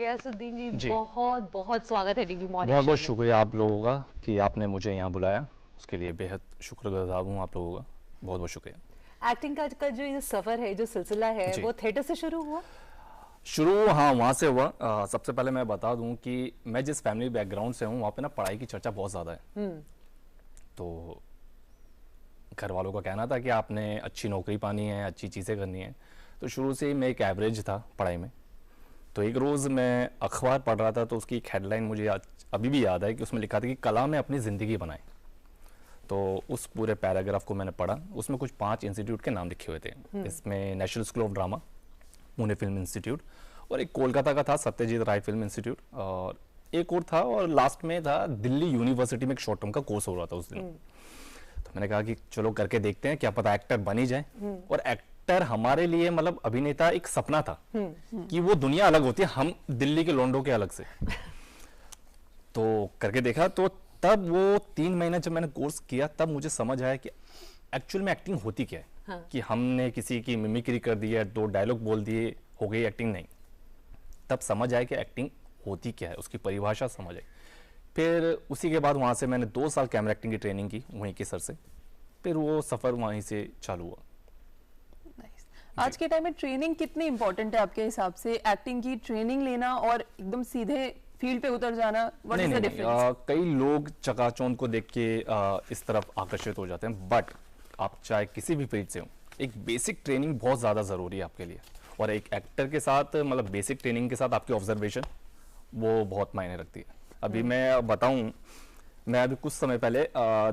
गयासुद्दीन जी, जी बहुत बहुत स्वागत है डीडी मॉर्निंग बहुत शो बहुत में। शुक्रिया आप लोगों का कि आपने मुझे यहाँ बुलाया। उसके लिए बेहद शुक्रगुजार हूँ आप लोगों का। बहुत बहुत शुक्रिया। एक्टिंग का जो ये सफर है, जो सिलसिला है, जी वो थिएटर से शुरू हुआ। शुरू हाँ वहाँ से हुआ। सबसे पहले मैं बता दूँ कि मैं जिस फैमिली बैकग्राउंड से हूँ वहाँ पे ना पढ़ाई की चर्चा बहुत ज़्यादा है। तो घर वालों का कहना था कि आपने अच्छी नौकरी पानी है, अच्छी चीज़ें करनी है। तो शुरू से ही मैं एक एवरेज था पढ़ाई में। तो एक रोज़ मैं अखबार पढ़ रहा था तो उसकी एक हेडलाइन मुझे अभी भी याद है कि उसमें लिखा था कि कला में अपनी ज़िंदगी बनाएं। तो उस पूरे पैराग्राफ को मैंने पढ़ा। उसमें कुछ 5 इंस्टीट्यूट के नाम लिखे हुए थे। इसमें national school of drama, Pune film institute, और एक कोलकाता का था सत्यजीत राय फिल्म इंस्टीट्यूट, और एक और था, और लास्ट में था दिल्ली यूनिवर्सिटी में एक शॉर्ट टर्म का कोर्स हो रहा था उस दिन। तो मैंने कहा कि चलो करके देखते हैं, क्या पता एक्टर बन ही जाए। और एक्टर हमारे लिए मतलब अभिनेता एक सपना था कि वो दुनिया अलग होती है, हम दिल्ली के लोंडो के अलग से। तो करके देखा। तो तब वो 3 महीने जब मैंने कोर्स किया तब मुझे समझ आया कि एक्चुअल में एक्टिंग होती क्या है। हाँ। कि हमने किसी की मिमिक्री कर दी है, 2 डायलॉग बोल दिए, हो गई एक्टिंग नहीं। तब समझ आया कि एक्टिंग होती क्या है, उसकी परिभाषा समझ आई। फिर उसी के बाद वहाँ से मैंने 2 साल कैमरा एक्टिंग की ट्रेनिंग की वहीं के सर से। फिर वो सफ़र वहीं से चालू हुआ। Nice. आज के टाइम में ट्रेनिंग कितनी इंपॉर्टेंट है आपके हिसाब से? एक्टिंग की ट्रेनिंग लेना और एकदम सीधे फील्ड पे उतर जाना, व्हाट नहीं इज द नहीं, डिफरेंस? कई लोग चकाचौंध को देख के इस तरफ आकर्षित हो जाते हैं, बट आप चाहे किसी भी फील्ड से हो, एक बेसिक ट्रेनिंग बहुत ज़्यादा ज़रूरी है आपके लिए। और एक एक्टर के साथ मतलब बेसिक ट्रेनिंग के साथ आपकी ऑब्जर्वेशन वो बहुत मायने रखती है। अभी मैं बताऊं, मैं अभी कुछ समय पहले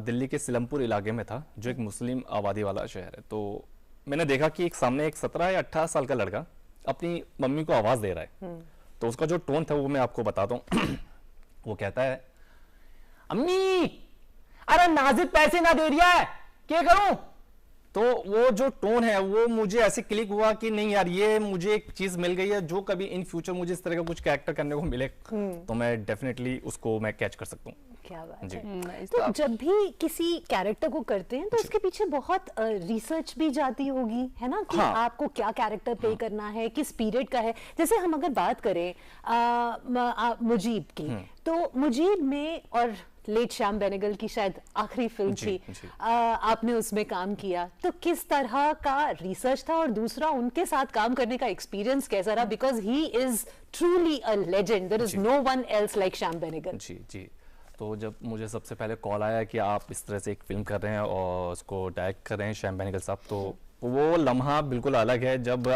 दिल्ली के सिलमपुर इलाके में था, जो एक मुस्लिम आबादी वाला शहर है। तो मैंने देखा कि एक सामने एक 17 या 18 साल का लड़का अपनी मम्मी को आवाज़ दे रहा है। तो उसका जो टोन था वो मैं आपको बताता हूँ। वो कहता है, अम्मी अरे नाजिद पैसे ना दे दिया है, क्या करूं? तो वो जो टोन है वो मुझे ऐसे क्लिक हुआ कि नहीं यार, ये मुझे एक चीज मिल गई है जो कभी इन फ्यूचर मुझे इस तरह का कुछ कैरेक्टर करने को मिले तो मैं डेफिनेटली उसको मैं कैच कर सकता हूँ। क्या बात जी। है। तो जब भी किसी कैरेक्टर को करते हैं तो उसके पीछे बहुत रिसर्च भी जाती होगी, है ना, कि हाँ। आपको क्या कैरेक्टर प्ले करना है, किस पीरियड का है। जैसे हम अगर बात करें मुजीब की, तो मुजीब में, और लेट श्याम बेनेगल की शायद आखिरी फिल्म जी, थी, जी। आपने उसमें काम किया, तो किस तरह का रिसर्च था, और दूसरा उनके साथ काम करने का एक्सपीरियंस कैसा रहा? Because he is truly a legend, there is जी। No one else like Shyam Benegal. जी जी। तो जब मुझे सबसे पहले कॉल आया कि आप इस तरह से एक फिल्म कर रहे हैं और उसको डायरेक्ट कर रहे हैं श्याम बेनेगल साहब, तो वो लम्हा बिल्कुल अलग है जब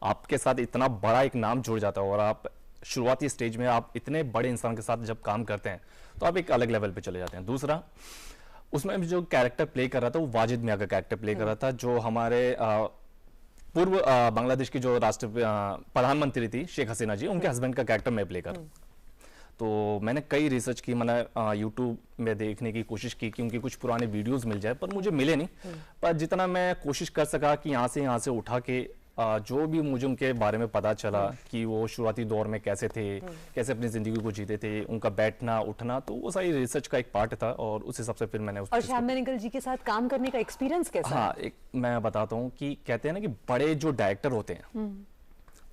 आपके साथ इतना बड़ा एक नाम जुड़ जाता है और आप शुरुआती स्टेज में आप इतने बड़े इंसान के साथ जब काम करते हैं तो आप एक अलग लेवल पे चले जाते हैं। दूसरा, उसमें जो कैरेक्टर प्ले कर रहा था वो वाजिद मियां का कैरेक्टर प्ले कर रहा था, जो हमारे पूर्व बांग्लादेश की जो राष्ट्र प्रधानमंत्री थी शेख हसीना जी, उनके हस्बैंड का कैरेक्टर मैं प्ले कर। तो मैंने कई रिसर्च की, मैंने यूट्यूब में देखने की कोशिश की कि उनकी कुछ पुराने वीडियोस मिल जाए, पर मुझे मिले नहीं। पर जितना मैं कोशिश कर सका कि यहाँ से उठा के जो भी मुझे उनके बारे में पता चला कि वो शुरुआती दौर में कैसे थे, कैसे अपनी ज़िंदगी को जीते थे, उनका बैठना उठना, तो वो सारी रिसर्च का एक पार्ट था और उस हिसाब से फिर मैंने उस और चीज़ को- श्याम बेनेगल जी के साथ काम करने का एक्सपीरियंस कैसा? हाँ, एक मैं बताता हूँ कि कहते हैं ना कि बड़े जो डायरेक्टर होते हैं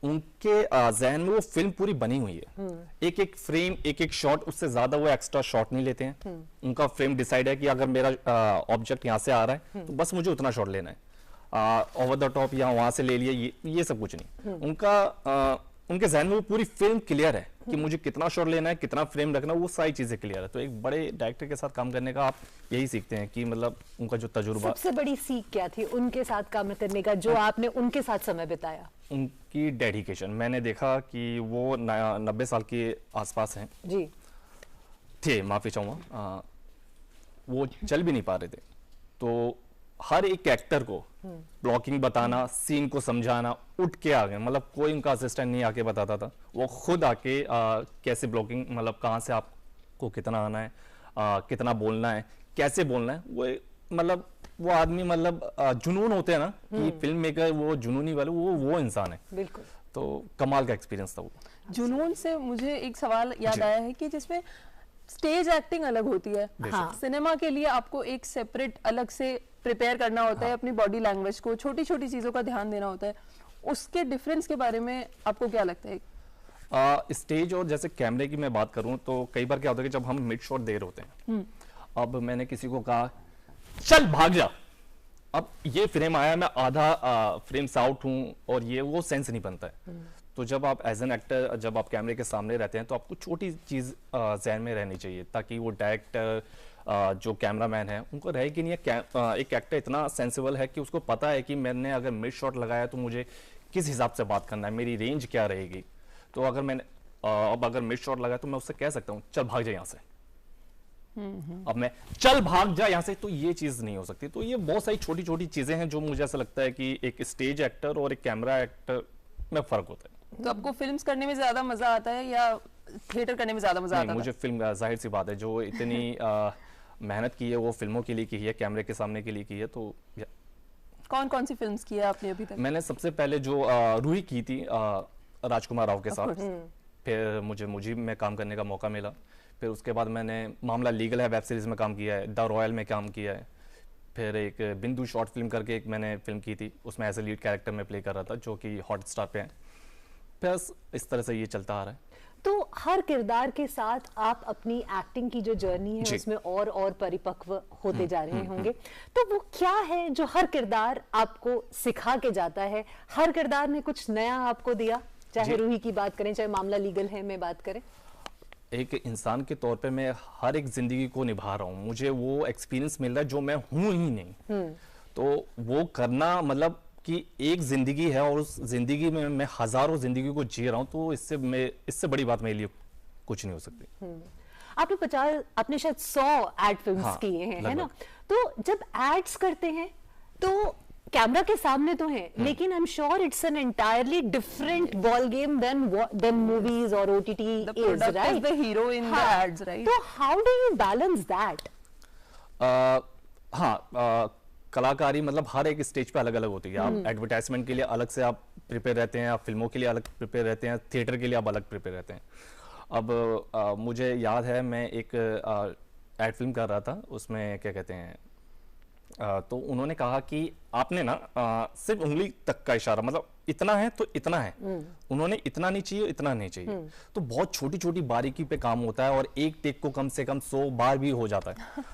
उनके जहन में वो फिल्म पूरी बनी हुई है। एक एक फ्रेम, एक एक शॉट, उससे ज्यादा वो एक्स्ट्रा शॉट नहीं लेते हैं। उनका फ्रेम डिसाइड है कि अगर मेरा ऑब्जेक्ट यहाँ से आ रहा है तो बस मुझे उतना शॉट लेना है, ओवर द टॉप या वहां से ले लिया, ये सब कुछ नहीं। उनके जहन में वो पूरी फिल्म क्लियर है कि मुझे कितना शॉट लेना है, कितना फ्रेम रखना है, वो सारी चीजें क्लियर है। तो एक बड़े डायरेक्टर के साथ काम करने का आप यही सीखते हैं कि मतलब उनका जो तजुर्बा। सबसे बड़ी सीख क्या थी उनके साथ काम करने का, जो आपने उनके साथ समय बिताया? उनकी डेडिकेशन। मैंने देखा कि वो 90 साल के आसपास हैं, जी। थे, माफी चाहूंगा, वो चल भी नहीं पा रहे थे। तो हर एक एक्टर को ब्लॉकिंग बताना, सीन को समझाना, उठ के आ गए, मतलब कोई उनका असिस्टेंट नहीं आके बताता था, वो खुद आके कैसे ब्लॉकिंग, मतलब कहाँ से आपको कितना आना है, कितना बोलना है, कैसे बोलना है, वो मतलब वो आदमी, मतलब जुनून होते हैं ना कि फिल्म मेकर, वो जुनूनी वाले, वो इंसान है। बिल्कुल। तो कमाल का एक्सपीरियंस था वो। जुनून से मुझे एक सवाल याद जी। आया है कि जिसमें स्टेज एक्टिंग अलग होती है, हाँ। सिनेमा के लिए आपको एक सेपरेट अलग से प्रिपेयर करना होता है, अपनी बॉडी लैंग्वेज को, छोटी छोटी चीजों का ध्यान देना होता है। उसके डिफरेंस के बारे में आपको क्या लगता है? स्टेज और जैसे कैमरे की मैं बात करूं तो कई बार क्या होता है कि जब हम मिड शॉट दे रहे होते हैं, अब मैंने किसी को कहा चल भाग जा, अब ये फ्रेम आया, मैं आधा फ्रेम से आउट हूं और ये वो सेंस नहीं बनता है। तो जब आप एज एन एक्टर, जब आप कैमरे के सामने रहते हैं तो आपको छोटी चीज ज़हन में रहनी चाहिए ताकि वो डायरेक्टर जो कैमरामैन है उनको रहे कि नहीं एक एक्टर इतना सेंसिबल है कि उसको पता है कि मैंने अगर मिड शॉट लगाया तो मुझे किस हिसाब से बात करना है, मेरी रेंज क्या रहेगी। तो अगर मैंने अब अगर मिड शॉट लगाया तो मैं उससे कह सकता हूँ चल भाग जा यहाँ से। अब मैं चल भाग जा यहाँ से, तो ये चीज नहीं हो सकती। तो ये बहुत सारी छोटी छोटी चीजें हैं जो मुझे ऐसा लगता है कि एक स्टेज एक्टर और एक कैमरा एक्टर में फर्क होता है। तो आपको फिल्म्स करने में ज्यादा मजा आता है या थिएटर करने में ज्यादा मजा आता है? मुझे फिल्म, जाहिर सी बात है, जो इतनी मेहनत की है वो फिल्मों के लिए की है, कैमरे के सामने के लिए की है। तो कौन कौन सी फिल्म्स की है आपने अभी तक? मैंने सबसे पहले जो रूही की थी राजकुमार राव के साथ, फिर मुझे मुजीब में काम करने का मौका मिला। फिर उसके बाद मैंने मामला लीगल है वेब सीरीज में काम किया है, द रॉयल में काम किया है। फिर एक बिंदु शॉर्ट फिल्म करके एक मैंने फिल्म की थी, उसमें एज ए लीड कैरेक्टर में प्ले कर रहा था, जो कि हॉटस्टार पे है। बस इस तरह से ये चलता आ रहा है। तो हर किरदार के साथ आप अपनी एक्टिंग की जो जर्नी है उसमें और परिपक्व होते जा रहे होंगे। तो वो क्या है जो हर किरदार आपको सिखा के जाता है? हर किरदार ने कुछ नया आपको दिया, चाहे रूही की बात करें, चाहे मामला लीगल है में बात करें। एक इंसान के तौर पे मैं हर एक जिंदगी को निभा रहा हूँ, मुझे वो एक्सपीरियंस मिल रहा है जो मैं हूँ ही नहीं। तो वो करना मतलब कि एक जिंदगी है और उस जिंदगी में मैं हजारों जिंदगी को जी रहा हूँ, तो इससे बड़ी बात मेरे लिए कुछ नहीं हो सकती। आपने शायद 100 एड फिल्म्स किए हैं, है ना? तो जब एड्स करते हैं तो कैमरा के सामने तो है, लेकिन I am sure it's an entirely different ball game than movies और OTT is, right? The hero in the ads, right? तो how do you balance that? कलाकारी मतलब हर एक स्टेज पे अलग अलग होती है। आप एडवर्टाइजमेंट के लिए अलग से आप प्रिपेयर रहते हैं, आप फिल्मों के लिए अलग प्रिपेयर रहते हैं, थिएटर के लिए आप अलग प्रिपेयर रहते हैं। अब मुझे याद है मैं एक एड फिल्म कर रहा था, उसमें क्या कहते हैं, तो उन्होंने कहा कि आपने ना सिर्फ उंगली तक का इशारा, मतलब इतना है तो इतना है, उन्होंने इतना नहीं चाहिए, इतना नहीं चाहिए। तो बहुत छोटी छोटी बारीकी पे काम होता है और एक टेक को कम से कम 100 बार भी हो जाता है।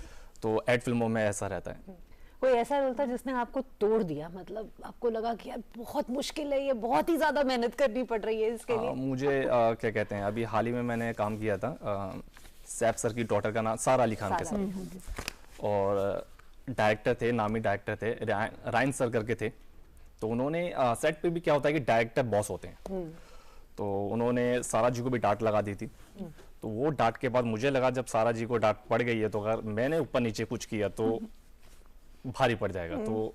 तो एड फिल्मों में ऐसा रहता है। कोई ऐसा रोल था जिसने आपको तोड़ दिया, मतलब आपको लगा कि यार बहुत मुश्किल है, ये बहुत ही ज्यादा मेहनत करनी पड़ रही है इसके लिए? मुझे क्या कहते हैं, अभी हाल ही में मैंने काम किया था सैफ सर की डॉटर का नाम सारा अली खान के साथ, और डायरेक्टर थे, नामी डायरेक्टर थे, रायन सर करके थे। तो उन्होंने सेट पे भी क्या होता है कि डायरेक्टर बॉस होते हैं, तो उन्होंने सारा जी को भी डांट लगा दी थी। तो वो डांट के बाद मुझे लगा जब सारा जी को डांट पड़ गई है तो अगर मैंने ऊपर नीचे कुछ किया तो भारी पड़ जाएगा। तो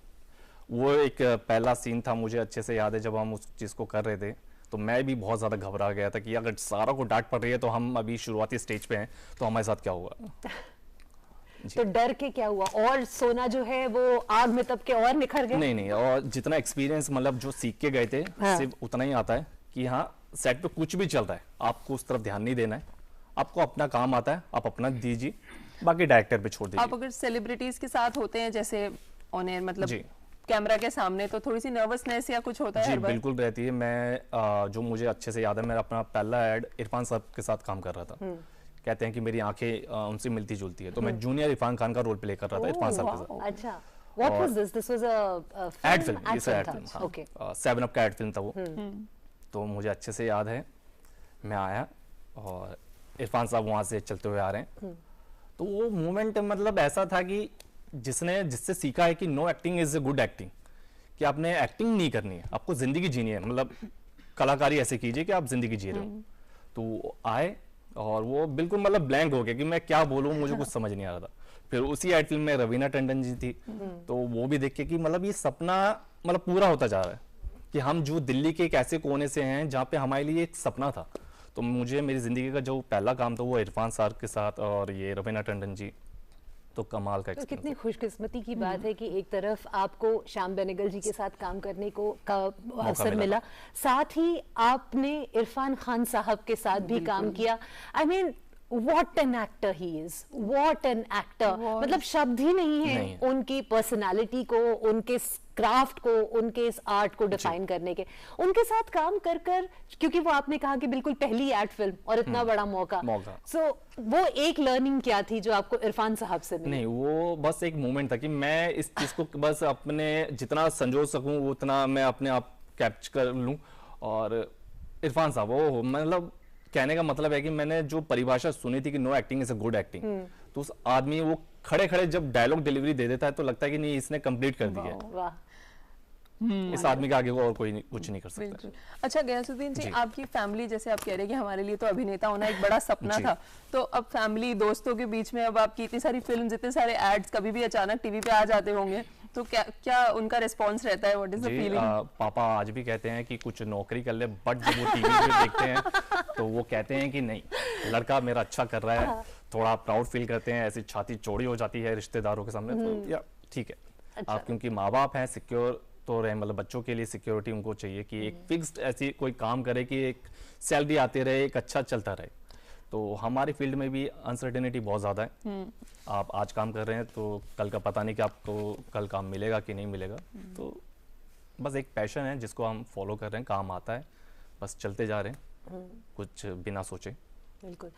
वो एक पहला सीन था, मुझे अच्छे से याद है, जब हम उस चीज को कर रहे थे तो मैं भी बहुत ज्यादा घबरा गया था कि अगर सारा को डांट पड़ रही है तो हम अभी शुरुआती स्टेज पे हैं तो हमारे साथ क्या होगा। तो डर के क्या हुआ? और सोना जो है वो आग में तब के और निखर गया? नहीं, और जितना एक्सपीरियंस मतलब जो सीख के गए थे सिर्फ उतना ही आता है कि हाँ सेट पे कुछ भी चल रहा है आपको उस तरफ ध्यान नहीं देना है, आपको अपना काम आता है, आप अपना दीजिए, बाकी डायरेक्टर पे छोड़ दीजिए। आप अगर सेलिब्रिटीज के साथ होते हैं जैसे ऑन एयर, मतलब कैमरा के सामने, तो थोड़ी सी नर्वसनेस या कुछ होता है? जी बिल्कुल रहती है। मैं जो मुझे अच्छे से याद है, मेरा अपना पहला एड इरफान साहब के साथ काम कर रहा था। कहते हैं कि मेरी आंखें उनसे मिलती जुलती है, तो मैं जूनियर इरफान खान का रोल प्ले कर रहा था इरफान साहब के साथ। अच्छा, what was this? This was a ad film, इस एड फिल्म, ओके, 7 अप का एड फिल्म था वो। तो मुझे अच्छे से याद है, मैं आया और इरफान साहब वहां से चलते हुए आ रहे हैं। तो वो मोमेंट मतलब ऐसा था कि जिससे सीखा है कि know acting is a good acting, कि आपने एक्टिंग नहीं करनी है, आपको जिंदगी जीनी है, मतलब कलाकारी ऐसे कीजिए कि आप जिंदगी जी रहे हो। तो आए और वो बिल्कुल मतलब ब्लैंक हो गया कि मैं क्या बोलूं, मुझे कुछ समझ नहीं आ रहा था। फिर उसी एड फिल्म में रवीना टंडन जी थी, तो वो भी देख के कि मतलब ये सपना मतलब पूरा होता जा रहा है कि हम जो दिल्ली के एक ऐसे कोने से हैं जहाँ पे हमारे लिए एक सपना था। तो मुझे मेरी जिंदगी का जो पहला काम था वो इरफान साहब के साथ और ये रवीना टंडन जी, तो कमाल का। तो कितनी खुशकिस्मती की बात है कि एक तरफ आपको श्याम बेनेगल जी के साथ काम करने का अवसर मिला, साथ ही आपने इरफान खान साहब के साथ भी काम किया। I mean what an actor he is, what an actor, मतलब शब्द ही नहीं है उनकी पर्सनालिटी को, उनके क्राफ्ट को, उनके इस आर्ट को डिफाइन करने के। उनके साथ काम कर कर, क्योंकि वो आपने कहा कि बिल्कुल पहली एड फिल्म और इतना बड़ा मौका, सो वो एक लर्निंग क्या थी जो आपको इरफान साहब से मिली? नहीं, वो बस एक मोमेंट था कि मैं इस चीज को बस अपने जितना संजो सकूं उतना मैं अपने आप कैप्चर कर लूं। और इरफान साहब, वो मतलब कहने का मतलब है कि मैंने जो परिभाषा सुनी थी कि know acting is a good acting, तो उस आदमी वो खड़े खड़े जब डायलॉग डिलीवरी दे देता है तो लगता है कि नहीं, इसने कंप्लीट कर दिया है। इस आदमी के आगे और कोई कुछ नहीं कर सकता। अच्छा गयासुद्दीन जी, आपकी फैमिली, जैसे आप कह रहे हैं कि हमारे लिए तो अभिनेता होना एक बड़ा सपना था, तो अब फैमिली दोस्तों के बीच में अब आपकी इतनी सारी फिल्म्स, इतने सारे एड्स कभी भी अचानक टीवी पे आ जाते होंगे, तो क्या उनका रिस्पांस रहता है? What is the feeling? पापा आज भी कहते हैं कि कुछ नौकरी कर ले, बट जब वो टीवी पे देखते हैं तो वो कहते हैं कि नहीं, लड़का मेरा अच्छा कर रहा है, थोड़ा प्राउड फील करते हैं, ऐसी छाती चौड़ी हो जाती है रिश्तेदारों के सामने, तो या ठीक है। आप क्योंकि माँ बाप हैं, सिक्योर तो रहे, मतलब बच्चों के लिए सिक्योरिटी उनको चाहिए कि एक फिक्स्ड ऐसी कोई काम करे कि एक सैलरी आती रहे, एक अच्छा चलता रहे। तो हमारी फील्ड में भी अनसर्टेनिटी बहुत ज़्यादा है। आप आज काम कर रहे हैं तो कल का पता नहीं कि आपको कल काम मिलेगा कि नहीं मिलेगा। तो बस एक पैशन है जिसको हम फॉलो कर रहे हैं, काम आता है, बस चलते जा रहे हैं कुछ बिना सोचे। बिल्कुल,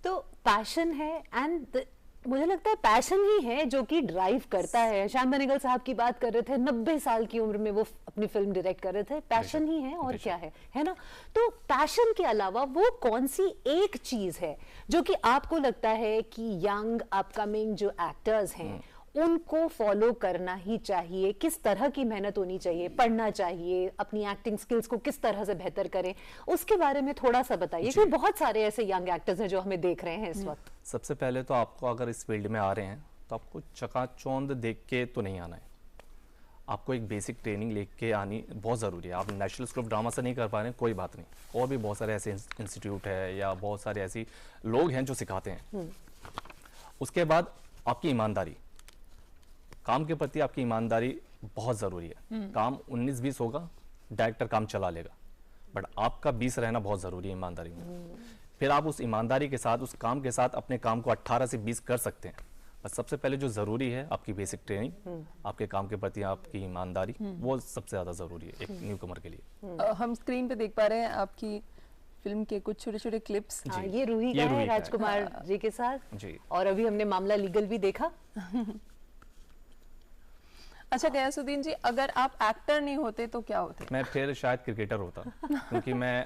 तो पैशन है, एंड मुझे लगता है पैशन ही है जो कि ड्राइव करता है। श्याम बेनेगल साहब की बात कर रहे थे, 90 साल की उम्र में वो अपनी फिल्म डायरेक्ट कर रहे थे। पैशन ही है, और क्या है ना? तो पैशन के अलावा वो कौन सी एक चीज है जो कि आपको लगता है कि यंग अपकमिंग जो एक्टर्स हैं उनको फॉलो करना ही चाहिए? किस तरह की मेहनत होनी चाहिए, पढ़ना चाहिए, अपनी एक्टिंग स्किल्स को किस तरह से बेहतर करें, उसके बारे में थोड़ा सा बताइए, क्योंकि बहुत सारे ऐसे यंग एक्टर्स हैं जो हमें देख रहे हैं इस वक्त। सबसे पहले तो आपको अगर इस फील्ड में आ रहे हैं तो आपको चकाचौंध देख के तो नहीं आना है, आपको एक बेसिक ट्रेनिंग लेके आनी बहुत ज़रूरी है। आप नेशनल स्कूल ऑफ ड्रामा से नहीं कर पा रहे हैं, कोई बात नहीं, और भी बहुत सारे ऐसे इंस्टीट्यूट है या बहुत सारे ऐसे लोग हैं जो सिखाते हैं। उसके बाद आपकी ईमानदारी, काम के प्रति आपकी ईमानदारी बहुत ज़रूरी है। काम 19-20 होगा, डायरेक्टर काम चला लेगा, बट आपका 20 रहना बहुत ज़रूरी है ईमानदारी में। फिर आप उस ईमानदारी के साथ, उस काम के साथ अपने काम को 18 से 20 कर सकते हैं। बस सबसे पहले जो ज़रूरी है आपकी बेसिक ट्रेनिंग, आपके काम के प्रति आपकी ईमानदारी, वो सबसे ज़्यादा ज़रूरी है एक न्यू कमर के लिए। हम स्क्रीन पे देख पा रहे हैं आपकी फिल्म के कुछ छोटे छोटे क्लिप्स। ये रूही का है, राजकुमार जी के साथ जी, और अभी हमने मामला लीगल भी देखा। अच्छा गयासुद्दीन जी, अगर आप एक्टर नहीं होते तो क्या होते? मैं फिर शायद क्रिकेटर होता, क्योंकि मैं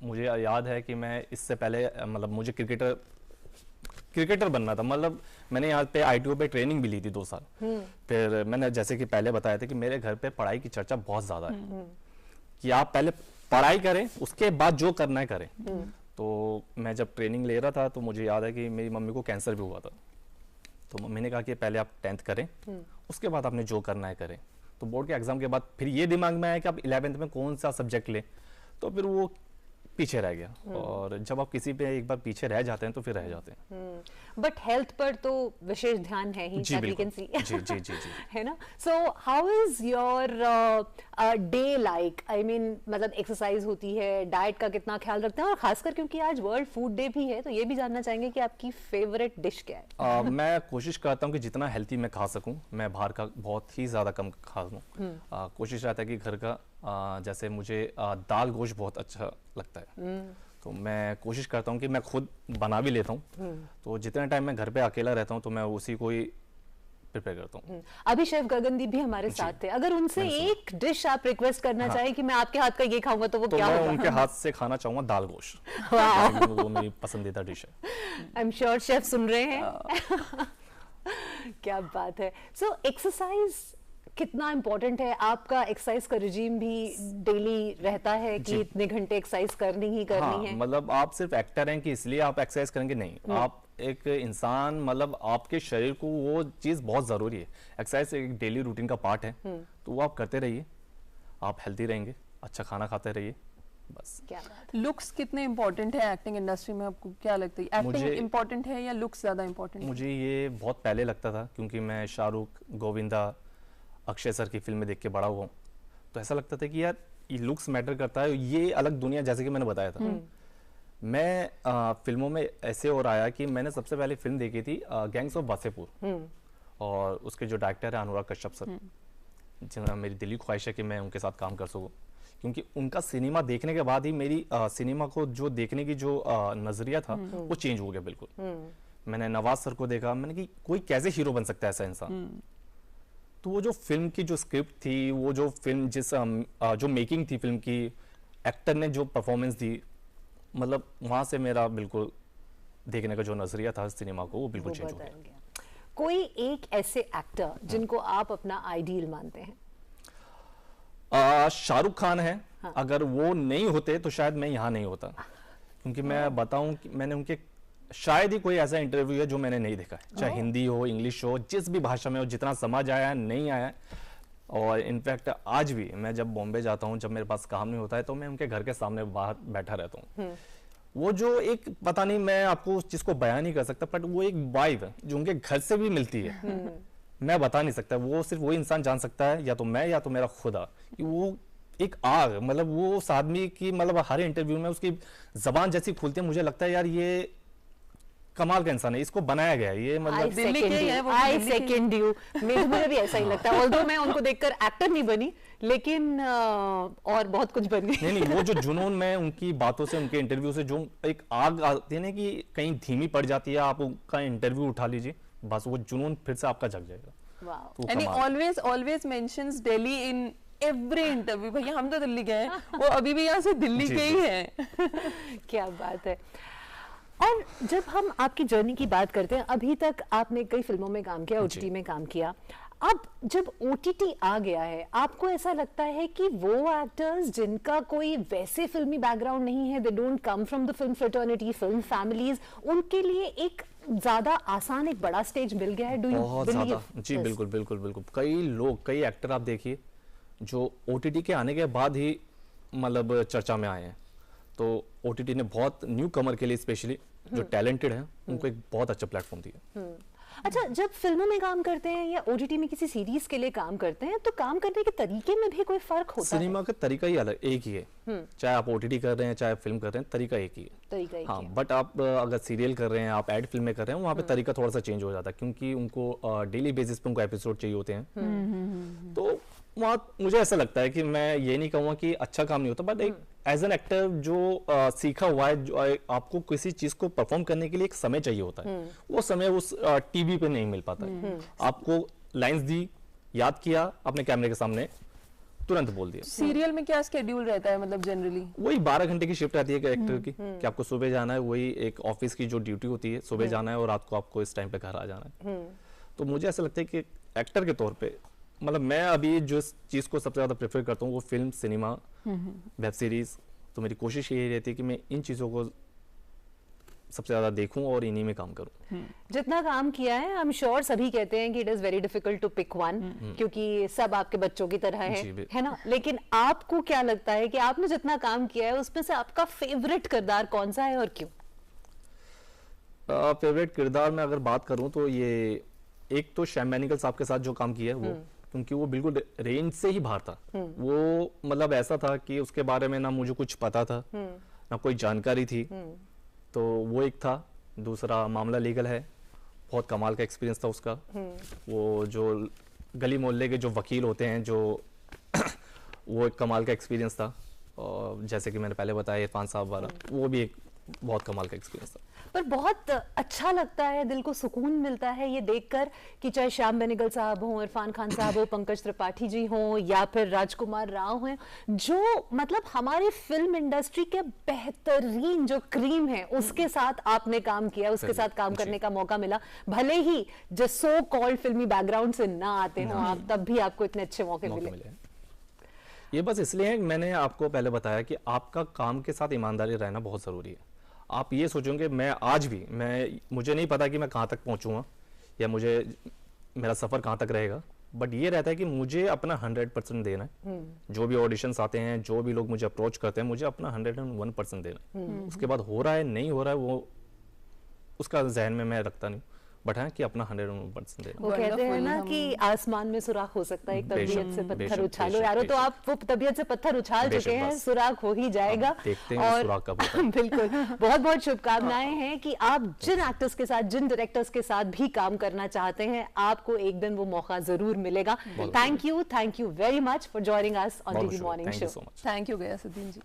मुझे याद है कि मैं इससे पहले मतलब मुझे क्रिकेटर बनना था। मतलब मैंने यहाँ पे ITO पे ट्रेनिंग भी ली थी 2 साल। फिर मैंने जैसे कि पहले बताया था कि मेरे घर पे पढ़ाई की चर्चा बहुत ज़्यादा है कि आप पहले पढ़ाई करें, उसके बाद जो करना है करें। तो मैं जब ट्रेनिंग ले रहा था तो मुझे याद है कि मेरी मम्मी को कैंसर भी हुआ था, तो मम्मी ने कहा कि पहले आप 10th करें, उसके बाद आपने जो करना है करें। तो बोर्ड के एग्जाम के बाद फिर ये दिमाग में आया कि आप 11th में कौन सा सब्जेक्ट लें, तो फिर वो पीछे रह गया। और जब आप किसी पे एक बार पीछे रह जाते हैं तो फिर रह जाते हैं। बट हेल्थ पर तो विशेष ध्यान है ही, जी बिल्कुल, जी जी जी जी है ना? So how is your day like? I mean, मतलब एक्सरसाइज होती है, डाइट का कितना ख्याल रखते हैं, और खासकर क्योंकि आज वर्ल्ड फूड डे भी है, तो ये भी जानना चाहेंगे कि आपकी फेवरेट डिश क्या है? मैं कोशिश करता हूँ कि जितना हेल्थी मैं खा सकूँ, मैं बाहर का बहुत ही ज़्यादा कम खाऊँ। कोशिश रहता है कि घर का जैसे मुझे दाल गोश्त बहुत अच्छा लगता है, तो मैं कोशिश करता हूँ कि मैं खुद बना भी लेता हूँ। तो जितना टाइम मैं घर पे अकेला रहता हूँ तो मैं उसी को ही प्रिपेयर करता हूँ। अभी शेफ गगनदीप भी हमारे साथ थे, अगर उनसे एक डिश आप रिक्वेस्ट करना चाहें कि मैं आपके हाथ का ये खाऊंगा, तो वो क्या होगा? मैं उनके हाथ से खाना चाहूंगा दाल गोश्त। वो मेरी पसंदीदा डिश है। आई एम श्योर शेफ सुन रहे हैं। क्या बात है। सो एक्सरसाइज कितना इम्पोर्टेंट है? आपका एक्सरसाइज का रिजीम भी डेली रहता है कि इतने घंटे एक्सरसाइज करनी ही करनी है? मतलब आप सिर्फ एक्टर हैं कि इसलिए आप एक्सरसाइज करेंगे, नहीं। आप एक इंसान, मतलब आपके शरीर को वो चीज़ बहुत ज़रूरी है। एक्सरसाइज एक डेली रूटीन का पार्ट है, तो वो आप करते रहिए, आप हेल्थी रहेंगे, अच्छा खाना खाते रहिए, बस। क्या बात। लुक्स कितने इम्पोर्टेंट है एक्टिंग इंडस्ट्री में, आपको क्या लगता है? एक्टिंग इम्पोर्टेंट है या लुक्स ज़्यादा इम्पोर्टेंट है? मुझे ये बहुत पहले लगता था, क्योंकि मैं शाहरुख, गोविंदा, अक्षय सर की फिल्में देख के बड़ा हुआ हूँ, तो ऐसा लगता था कि यार ये लुक्स मैटर करता है, ये अलग दुनिया, जैसे कि मैंने बताया था। मैं फिल्मों में ऐसे और आया कि मैंने सबसे पहले फिल्म देखी थी गैंग्स ऑफ वासेपुर, और उसके जो डायरेक्टर है अनुराग कश्यप सर, जिन्होंने मेरी दिली ख्वाहिश है कि मैं उनके साथ काम कर सकूं, क्योंकि उनका सिनेमा देखने के बाद ही मेरी सिनेमा को जो देखने की जो नजरिया था वो चेंज हो गया बिल्कुल। मैंने नवाज सर को देखा, मैंने कि कोई कैसे हीरो बन सकता है ऐसा इंसान। तो वो जो फिल्म की जो स्क्रिप्ट थी, वो जो फिल्म जो मेकिंग थी फिल्म की, एक्टर ने जो परफॉर्मेंस दी, मतलब वहां से मेरा बिल्कुल देखने का जो नजरिया था सिनेमा को वो बिल्कुल चेंज हो गया। कोई एक ऐसे एक्टर जिनको आप अपना आइडियल मानते हैं? शाहरुख खान है। हाँ। अगर वो नहीं होते तो शायद मैं यहाँ नहीं होता, क्योंकि मैं बताऊं कि मैंने उनके शायद ही कोई ऐसा इंटरव्यू है जो मैंने नहीं देखा है, चाहे हिंदी हो, इंग्लिश हो, जिस भी भाषा में हो, जितना समझ आया नहीं आया। और इनफैक्ट आज भी मैं जब बॉम्बे जाता हूँ, जब मेरे पास काम नहीं होता है, तो मैं उनके घर के सामने बाहर बैठा रहता हूँ। वो जो एक पता नहीं, मैं आपको उस चीज को बयान नहीं कर सकता, बट वो एक वाइब है जो उनके घर से भी मिलती है, मैं बता नहीं सकता। वो सिर्फ वो इंसान जान सकता है, या तो मैं या तो मेरा खुदा, कि वो एक आग, मतलब वो उस आदमी की, मतलब हर इंटरव्यू में उसकी जबान जैसी खुलती है, मुझे लगता है यार ये कमाल का इंसान है, इसको बनाया गया है ये, मतलब दिल्ली के है वो। I second you। मुझे भी ऐसा ही लगता है, ऑल्दो मैं उनको देखकर एक्टर नहीं बनी, लेकिन और बहुत कुछ बन गई। नहीं, वो जो जुनून में उनकी बातों से, उनके इंटरव्यू से जो एक आग आती है ना, कि कहीं धीमी पड़ जाती है, आप उनका इंटरव्यू उठा लीजिए, बस वो जुनून फिर से आपका जग जाएगा। Wow. And he always mentions Delhi in every interview. भैया हम तो दिल्ली गए हैं, वो अभी भी यहाँ से दिल्ली के ही हैं। क्या बात है। और जब हम आपकी जर्नी की बात करते हैं, अभी तक आपने कई फिल्मों में काम किया, ओटीटी में काम किया, अब जब ओटीटी आ गया है, आपको ऐसा लगता है कि वो एक्टर्स जिनका कोई वैसे फिल्मी बैकग्राउंड नहीं है, they don't come from the film fraternity, film families, उनके लिए एक ज्यादा आसान, एक बड़ा स्टेज मिल गया है? डू यू बहुत ज्यादा? जी बिल्कुल बिल्कुल बिल्कुल। कई लोग, कई एक्टर आप देखिए जो ओटीटी के आने के बाद ही मतलब चर्चा में आए हैं। तो ओटीटी ने बहुत न्यू कमर के लिए, स्पेशली जो टैलेंटेड है, उनको एक बहुत अच्छा प्लेटफॉर्म दिया। अच्छा, जब फिल्मों में काम करते हैं या ओटीटी में किसी सीरीज के लिए काम करते हैं, तो काम करने के तरीके में भी कोई फर्क होता है? सिनेमा का तरीका ही अलग, एक ही है, चाहे आप ओटीटी कर रहे हैं चाहे फिल्म कर रहे हैं, तरीका एक ही है। तरीका हाँ, बट आप अगर सीरियल कर रहे हैं, आप एड फिल्म में कर रहे हैं, वहाँ पे तरीका थोड़ा सा चेंज हो जाता है, क्योंकि उनको डेली बेसिस पे उनको एपिसोड चाहिए होते हैं। तो वहाँ मुझे ऐसा लगता है कि मैं ये नहीं कहूँगा कि अच्छा काम नहीं होता, बट एक एज एन एक्टर जो सीखा हुआ है, जो आपको किसी चीज को परफॉर्म करने के लिए एक समय चाहिए होता है, वो समय उस टीवी पे नहीं मिल पाता है। आपको लाइंस दी, याद किया, अपने कैमरे के सामने तुरंत बोल दिया। सीरियल में क्या स्केड्यूल रहता है, मतलब जनरली? वही 12 घंटे की शिफ्ट रहती है एक्टर की, कि आपको सुबह जाना है, वही एक ऑफिस की जो ड्यूटी होती है, सुबह जाना है और रात को आपको इस टाइम पे घर आ जाना है। तो मुझे ऐसा लगता है कि एक्टर के तौर पे, मतलब मैं अभी जो चीज को सबसे ज्यादा प्रेफर करता हूँ वो फिल्म, सिनेमा, वेब सीरीज। तो मेरी कोशिश यही रहती है कि मैं इन चीजों को सबसे ज्यादा देखूं और इन्हीं में काम करूं। जितना काम किया है, आई एम श्योर सभी कहते हैं कि it is very difficult to pick one, क्योंकि सब आपके बच्चों की तरह है ना? लेकिन आपको क्या लगता है कि आपने जितना काम किया है उसमें से आपका फेवरेट किरदार कौन सा है और क्यों? फेवरेट किरदार में अगर बात करूं तो ये एक तो शैम बेनेगल साहब के साथ जो काम किया है वो, क्योंकि वो बिल्कुल रेंज से ही बाहर था। वो मतलब ऐसा था कि उसके बारे में ना मुझे कुछ पता था, ना कोई जानकारी थी। तो वो एक था। दूसरा मामला लीगल है, बहुत कमाल का एक्सपीरियंस था उसका। वो जो गली मोहल्ले के जो वकील होते हैं, जो वो एक कमाल का एक्सपीरियंस था। और जैसे कि मैंने पहले बताया इरफान साहब वाला, वो भी एक बहुत कमाल का एक्सपीरियंस था। पर बहुत अच्छा लगता है, दिल को सुकून मिलता है ये देखकर कि चाहे श्याम बेनेगल साहब हों, इरफान खान साहब हो, पंकज त्रिपाठी जी हों, या फिर राजकुमार राव हैं, जो मतलब हमारी फिल्म इंडस्ट्री के बेहतरीन जो क्रीम है उसके साथ आपने काम किया, उसके साथ काम करने का मौका मिला। भले ही जो सो कॉल्ड फिल्मी बैकग्राउंड से ना आते हो आप, तब भी आपको इतने अच्छे मौके मिले। ये बस इसलिए है, मैंने आपको पहले बताया कि आपका काम के साथ ईमानदारी रहना बहुत जरूरी है। आप ये सोचोगे मैं आज भी मुझे नहीं पता कि मैं कहाँ तक पहुँचूंगा या मेरा सफर कहाँ तक रहेगा, बट ये रहता है कि मुझे अपना 100% देना है। जो भी ऑडिशंस आते हैं, जो भी लोग मुझे अप्रोच करते हैं, मुझे अपना 101% देना है। उसके बाद हो रहा है नहीं हो रहा है वो उसका जहन में मैं रखता नहीं, बट है कि अपना 100% दे। वो कहते हैं ना कि आसमान में सुराख हो सकता है, एक तबीयत से पत्थर उछालो यारो, तो आप वो तबीयत से पत्थर उछाल चुके हैं, सुराख हो ही जाएगा। देखते हैं सुराख कब होता है। बिल्कुल, बहुत बहुत शुभकामनाएं हैं कि आप जिन एक्टर्स के साथ, जिन डायरेक्टर्स के साथ भी काम करना चाहते हैं, आपको एक दिन वो मौका जरूर मिलेगा। Thank you very much for joining us on TV morning show. Thank you Ghiyasuddin ji.